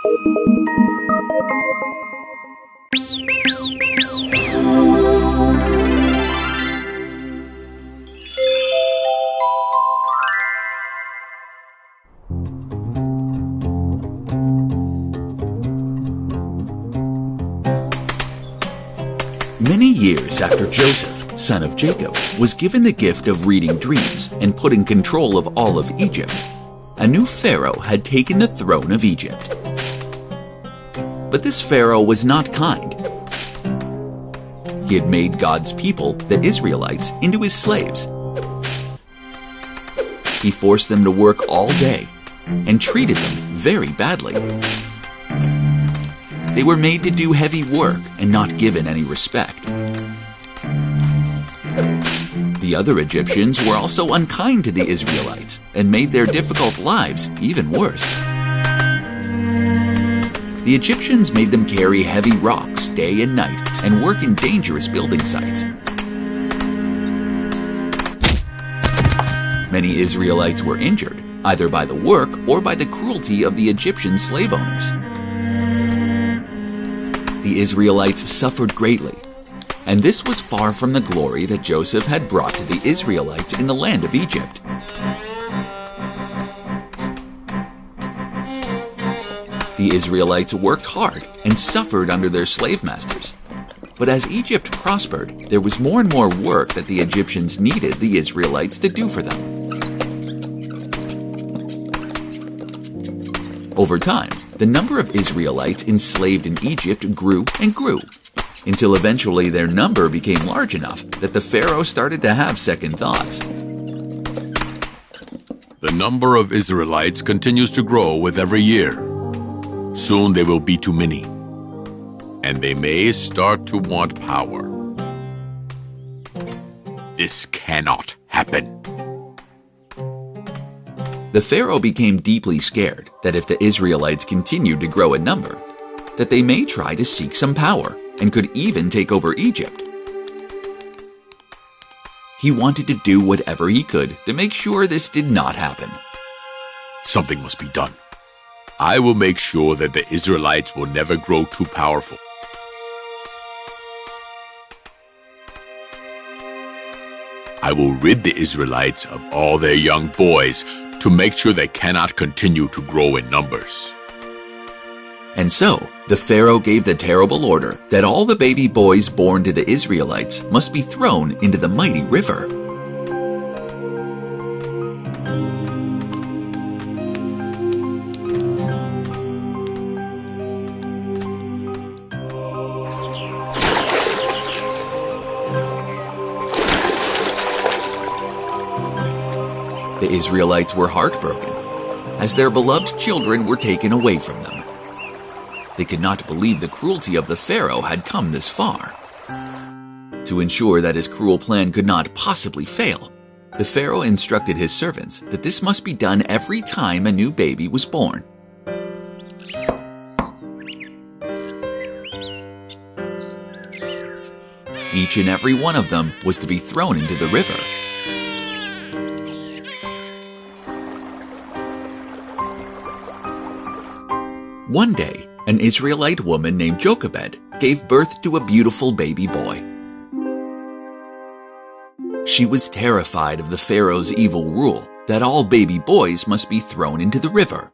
Many years after Joseph, son of Jacob, was given the gift of reading dreams and put in control of all of Egypt, a new pharaoh had taken the throne of Egypt. But this pharaoh was not kind. He had made God's people, the Israelites, into his slaves. He forced them to work all day and treated them very badly. They were made to do heavy work and not given any respect. The other Egyptians were also unkind to the Israelites and made their difficult lives even worse. The Egyptians made them carry heavy rocks day and night and work in dangerous building sites. Many Israelites were injured, either by the work or by the cruelty of the Egyptian slave owners. The Israelites suffered greatly, and this was far from the glory that Joseph had brought to the Israelites in the land of Egypt. The Israelites worked hard and suffered under their slave masters. But as Egypt prospered, there was more and more work that the Egyptians needed the Israelites to do for them. Over time, the number of Israelites enslaved in Egypt grew and grew, until eventually their number became large enough that the pharaoh started to have second thoughts. The number of Israelites continues to grow with every year. Soon they will be too many, and they may start to want power. This cannot happen. The pharaoh became deeply scared that if the Israelites continued to grow in number, that they may try to seek some power and could even take over Egypt. He wanted to do whatever he could to make sure this did not happen. Something must be done. I will make sure that the Israelites will never grow too powerful. I will rid the Israelites of all their young boys to make sure they cannot continue to grow in numbers. And so, the pharaoh gave the terrible order that all the baby boys born to the Israelites must be thrown into the mighty river. The Israelites were heartbroken, as their beloved children were taken away from them. They could not believe the cruelty of the pharaoh had come this far. To ensure that his cruel plan could not possibly fail, the pharaoh instructed his servants that this must be done every time a new baby was born. Each and every one of them was to be thrown into the river. One day, an Israelite woman named Jochebed gave birth to a beautiful baby boy. She was terrified of the pharaoh's evil rule that all baby boys must be thrown into the river.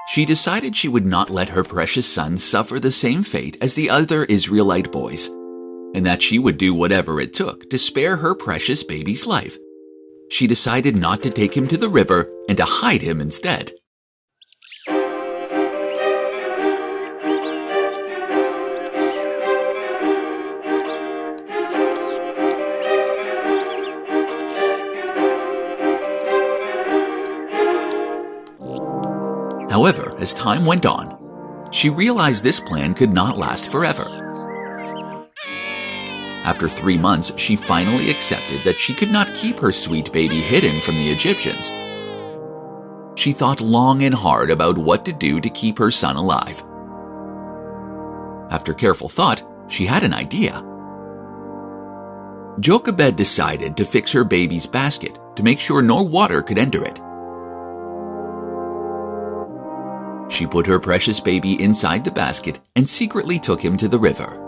She decided she would not let her precious son suffer the same fate as the other Israelite boys, and that she would do whatever it took to spare her precious baby's life. She decided not to take him to the river and to hide him instead. However, as time went on, she realized this plan could not last forever. After 3 months, she finally accepted that she could not keep her sweet baby hidden from the Egyptians. She thought long and hard about what to do to keep her son alive. After careful thought, she had an idea. Jochebed decided to fix her baby's basket to make sure no water could enter it. She put her precious baby inside the basket and secretly took him to the river.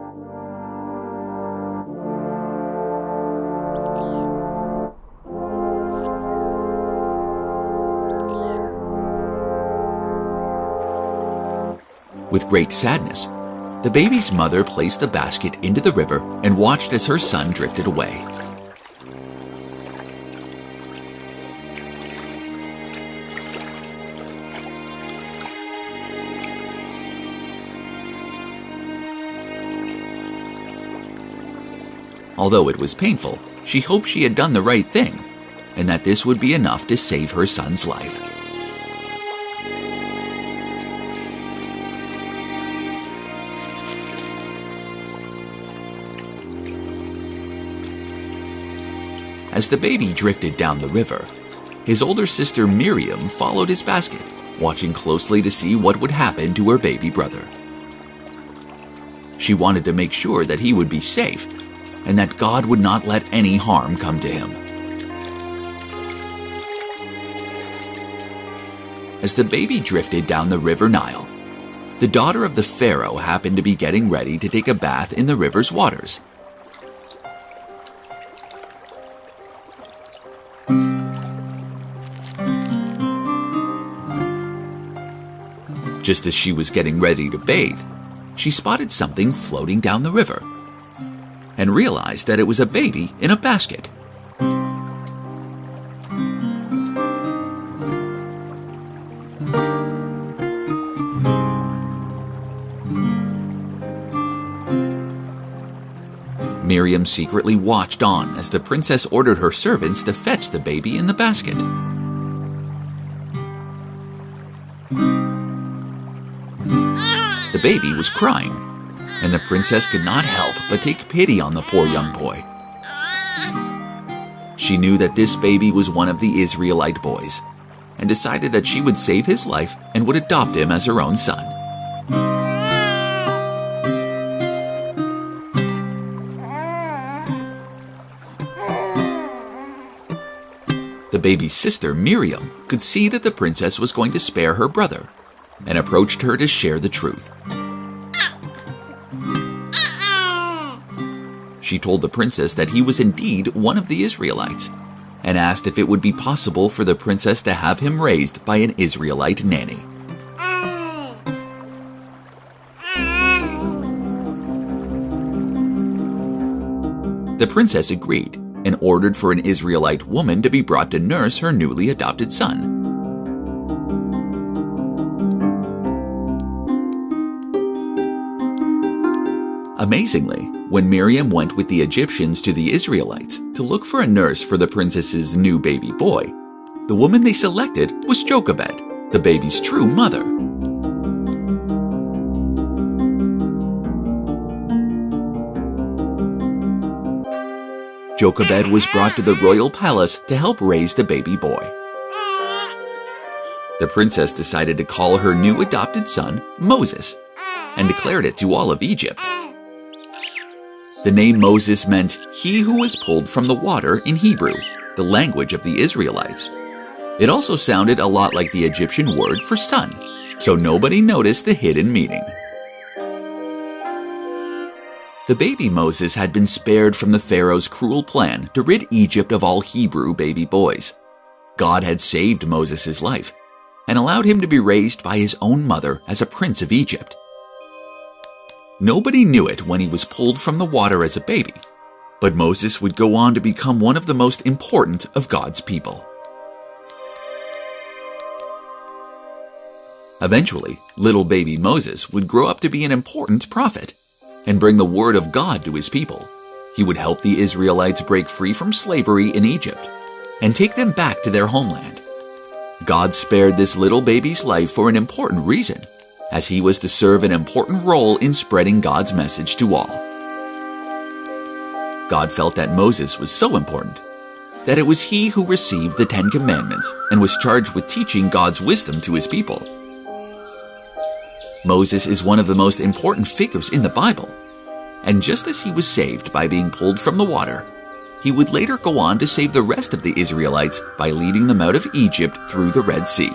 With great sadness, the baby's mother placed the basket into the river and watched as her son drifted away. Although it was painful, she hoped she had done the right thing, and that this would be enough to save her son's life. As the baby drifted down the river, his older sister Miriam followed his basket, watching closely to see what would happen to her baby brother. She wanted to make sure that he would be safe and that God would not let any harm come to him. As the baby drifted down the river Nile, the daughter of the Pharaoh happened to be getting ready to take a bath in the river's waters. Just as she was getting ready to bathe, she spotted something floating down the river and realized that it was a baby in a basket. Miriam secretly watched on as the princess ordered her servants to fetch the baby in the basket. The baby was crying, and the princess could not help but take pity on the poor young boy. She knew that this baby was one of the Israelite boys, and decided that she would save his life and would adopt him as her own son. The baby's sister, Miriam, could see that the princess was going to spare her brother, and approached her to share the truth. She told the princess that he was indeed one of the Israelites, and asked if it would be possible for the princess to have him raised by an Israelite nanny. The princess agreed and ordered for an Israelite woman to be brought to nurse her newly adopted son. Amazingly, when Miriam went with the Egyptians to the Israelites to look for a nurse for the princess's new baby boy, the woman they selected was Jochebed, the baby's true mother. Jochebed was brought to the royal palace to help raise the baby boy. The princess decided to call her new adopted son Moses and declared it to all of Egypt. The name Moses meant "he who was pulled from the water" in Hebrew, the language of the Israelites. It also sounded a lot like the Egyptian word for son, so nobody noticed the hidden meaning. The baby Moses had been spared from the Pharaoh's cruel plan to rid Egypt of all Hebrew baby boys. God had saved Moses' life and allowed him to be raised by his own mother as a prince of Egypt. Nobody knew it when he was pulled from the water as a baby, but Moses would go on to become one of the most important of God's people. Eventually, little baby Moses would grow up to be an important prophet and bring the word of God to his people. He would help the Israelites break free from slavery in Egypt and take them back to their homeland. God spared this little baby's life for an important reason, as he was to serve an important role in spreading God's message to all. God felt that Moses was so important that it was he who received the 10 Commandments and was charged with teaching God's wisdom to his people. Moses is one of the most important figures in the Bible, and just as he was saved by being pulled from the water, He would later go on to save the rest of the Israelites by leading them out of Egypt through the Red Sea.